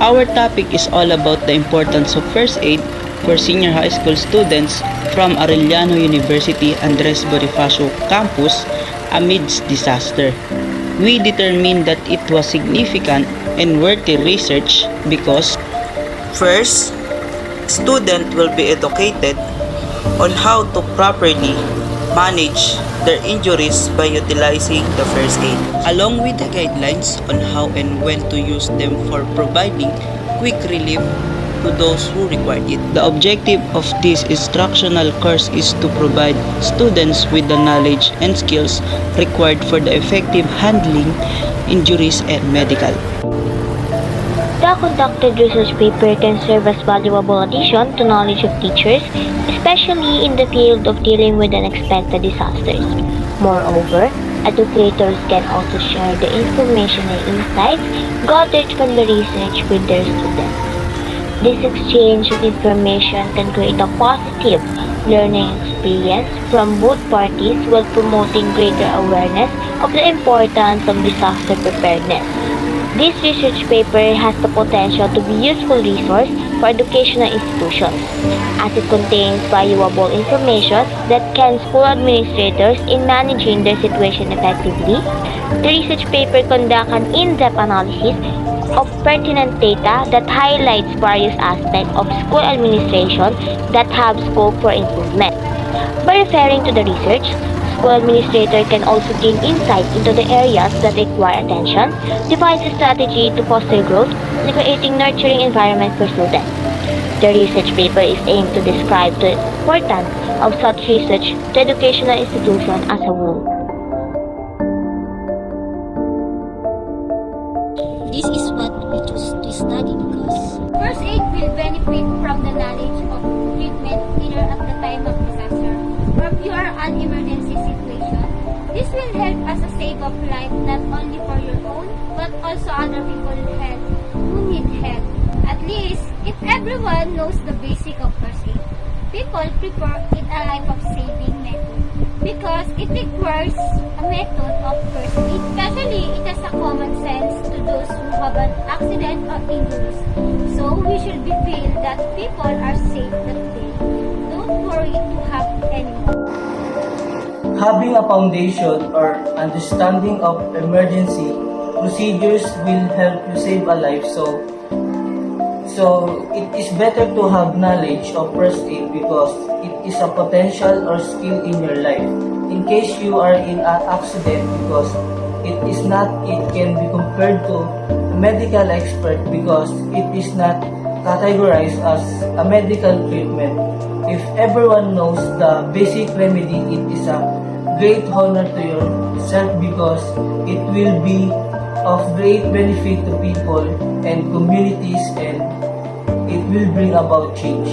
Our topic is all about the importance of first aid for senior high school students from Arellano University Andres Bonifacio campus amidst disaster. We determined that it was significant and worthy research because first, student will be educated on how to properly manage their injuries by utilizing the first aid, along with the guidelines on how and when to use them for providing quick relief to those who require it. The objective of this instructional course is to provide students with the knowledge and skills required for the effective handling injuries and medical. The conducted research paper can serve as valuable addition to knowledge of teachers, especially in the field of dealing with unexpected disasters. Moreover, educators can also share the information and insights gathered from the research with their students. This exchange of information can create a positive learning experience from both parties while promoting greater awareness of the importance of disaster preparedness. This research paper has the potential to be a useful resource for educational institutions, as it contains valuable information that can school administrators in managing their situation effectively. The research paper conducts an in-depth analysis of pertinent data that highlights various aspects of school administration that have scope for improvement. By referring to the research, school administrator can also gain insight into the areas that require attention, devise a strategy to foster growth, and creating nurturing environment for students. The research paper is aimed to describe the importance of such research to educational institutions as a whole. This is what we choose to study because first aid will benefit from the knowledge of treatment either at the time of disaster or if you are an emergency situation. This will help as a save of life not only for your own but also other people who need help. At least, if everyone knows the basic of first aid, people prefer it a life of saving method because it requires a method of first aid. Especially, it has a common sense to those who have an accident or injuries. So, we should be feel that people are safe that day. Don't worry to have anyone. Having a foundation or understanding of emergency procedures will help you save a life. So it is better to have knowledge of first aid because it is a potential or skill in your life. In case you are in an accident, because it can be compared to a medical expert because it is not categorized as a medical treatment. If everyone knows the basic remedy, it is a great honor to yourself because it will be of great benefit to people and communities, and it will bring about change.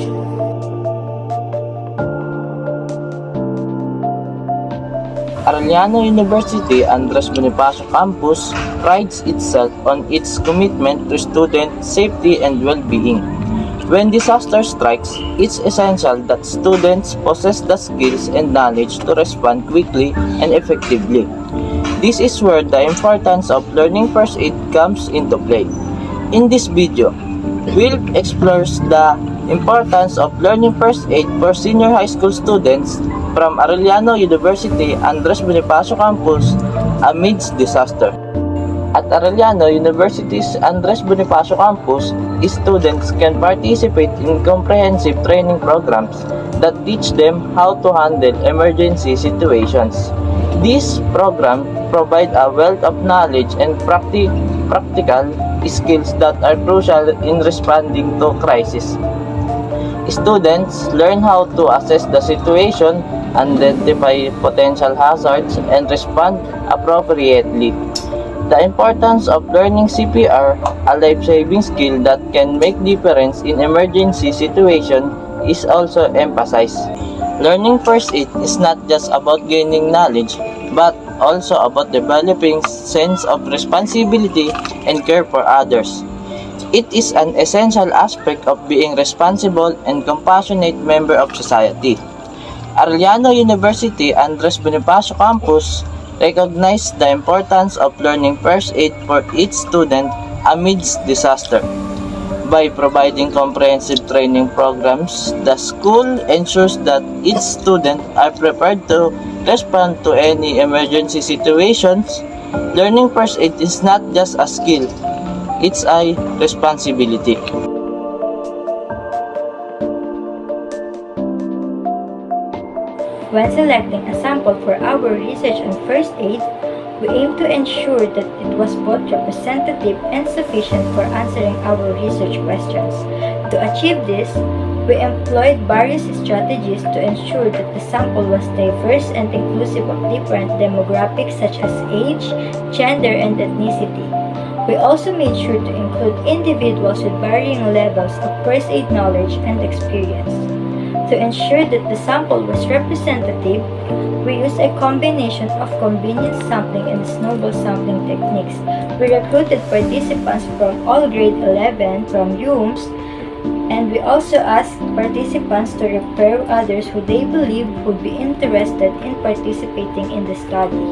Arellano University Andres Bonifacio campus prides itself on its commitment to student safety and well-being. When disaster strikes, it's essential that students possess the skills and knowledge to respond quickly and effectively. This is where the importance of learning first aid comes into play. In this video, we'll explore the importance of learning first aid for senior high school students from Arellano University Andres Bonifacio campus amidst disaster. At Arellano University's Andres Bonifacio campus, students can participate in comprehensive training programs that teach them how to handle emergency situations. These programs provide a wealth of knowledge and practical skills that are crucial in responding to crisis. Students learn how to assess the situation, identify potential hazards, and respond appropriately. The importance of learning CPR, a life-saving skill that can make difference in emergency situation, is also emphasized. Learning first aid is not just about gaining knowledge, but also about developing sense of responsibility and care for others. It is an essential aspect of being responsible and compassionate member of society. Arellano University Andres Bonifacio campus recognized the importance of learning first aid for each student amidst disaster. By providing comprehensive training programs, the school ensures that each student are prepared to respond to any emergency situations. Learning first aid is not just a skill, it's a responsibility. When selecting a sample for our research on first aid, we aim to ensure that it was both representative and sufficient for answering our research questions. To achieve this, we employed various strategies to ensure that the sample was diverse and inclusive of different demographics such as age, gender, and ethnicity. We also made sure to include individuals with varying levels of first aid knowledge and experience. To ensure that the sample was representative, we used a combination of convenience sampling and snowball sampling techniques. We recruited participants from all grade 11 from HUMSS, and we also asked participants to refer others who they believe would be interested in participating in the study.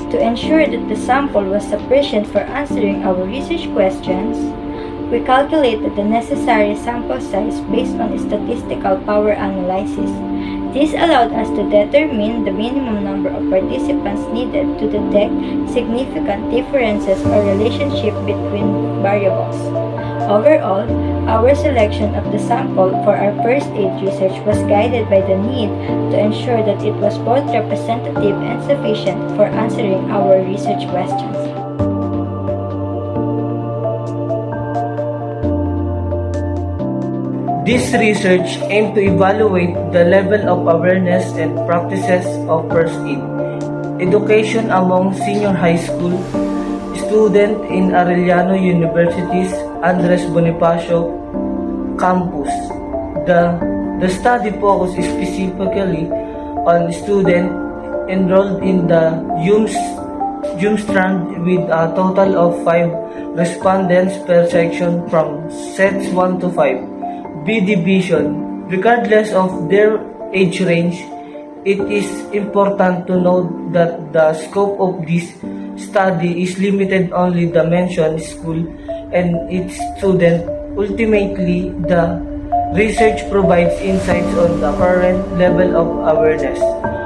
To ensure that the sample was sufficient for answering our research questions, we calculated the necessary sample size based on statistical power analysis. This allowed us to determine the minimum number of participants needed to detect significant differences or relationship between variables. Overall, our selection of the sample for our first aid research was guided by the need to ensure that it was both representative and sufficient for answering our research questions. This research aimed to evaluate the level of awareness and practices of first aid education among senior high school students in Arellano University's Andres Bonifacio campus. The study focused specifically on students enrolled in the HUMSS STRAND with a total of 5 respondents per section from sets 1 to 5. B division. Regardless of their age range, it is important to note that the scope of this study is limited only the mentioned school and its student. Ultimately, the research provides insights on the current level of awareness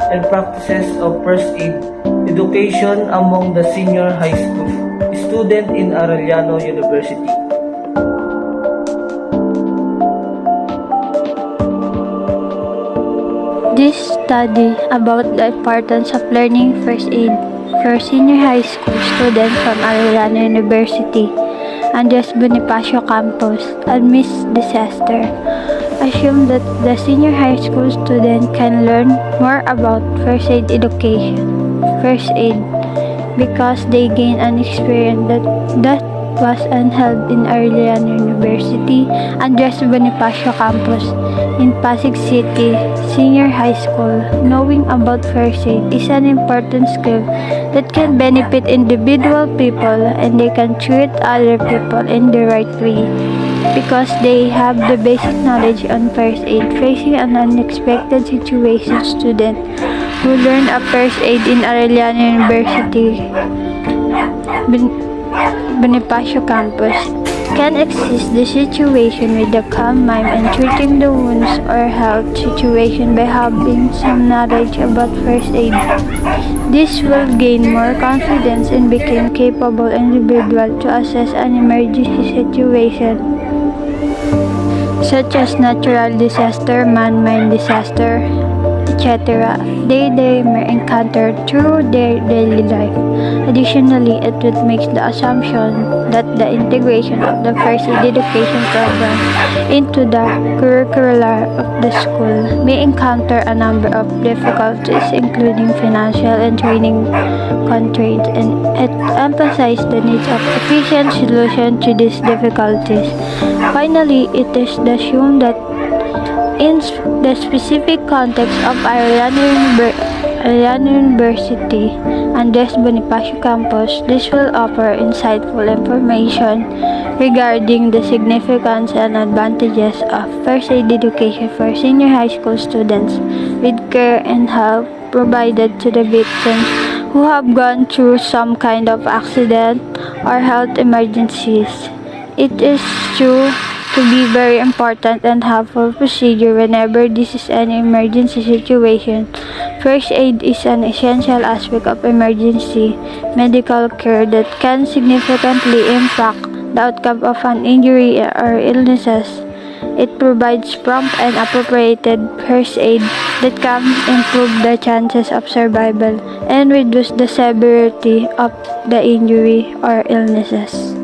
and practices of first aid education among the senior high school student in Arellano University. This study about the importance of learning first aid for senior high school students from Arellano University and Bonifacio campus amidst disaster assume that the senior high school student can learn more about first aid because they gain an experience that was unheld in Arellano University and Bonifacio campus in Pasig City Senior High School. Knowing about first aid is an important skill that can benefit individual people and they can treat other people in the right way because they have the basic knowledge on first aid. Facing an unexpected situation, student who learn a first aid in Arellano University Bonifacio campus can assist the situation with a calm mind and treating the wounds or health situation by having some knowledge about first aid. This will gain more confidence and become capable individual to assess an emergency situation such as natural disaster, man-made disaster, etc. They may encounter through their daily life. Additionally, it would make the assumption that the integration of the first aid education program into the curricula of the school may encounter a number of difficulties, including financial and training constraints, and it emphasizes the need of efficient solution to these difficulties. Finally, it is assumed that in the specific context of Arellano University and Bonifacio campus, this will offer insightful information regarding the significance and advantages of first aid education for senior high school students with care and help provided to the victims who have gone through some kind of accident or health emergencies. It is true to be very important and helpful procedure whenever this is an emergency situation. First aid is an essential aspect of emergency medical care that can significantly impact the outcome of an injury or illnesses. It provides prompt and appropriate first aid that can improve the chances of survival and reduce the severity of the injury or illnesses.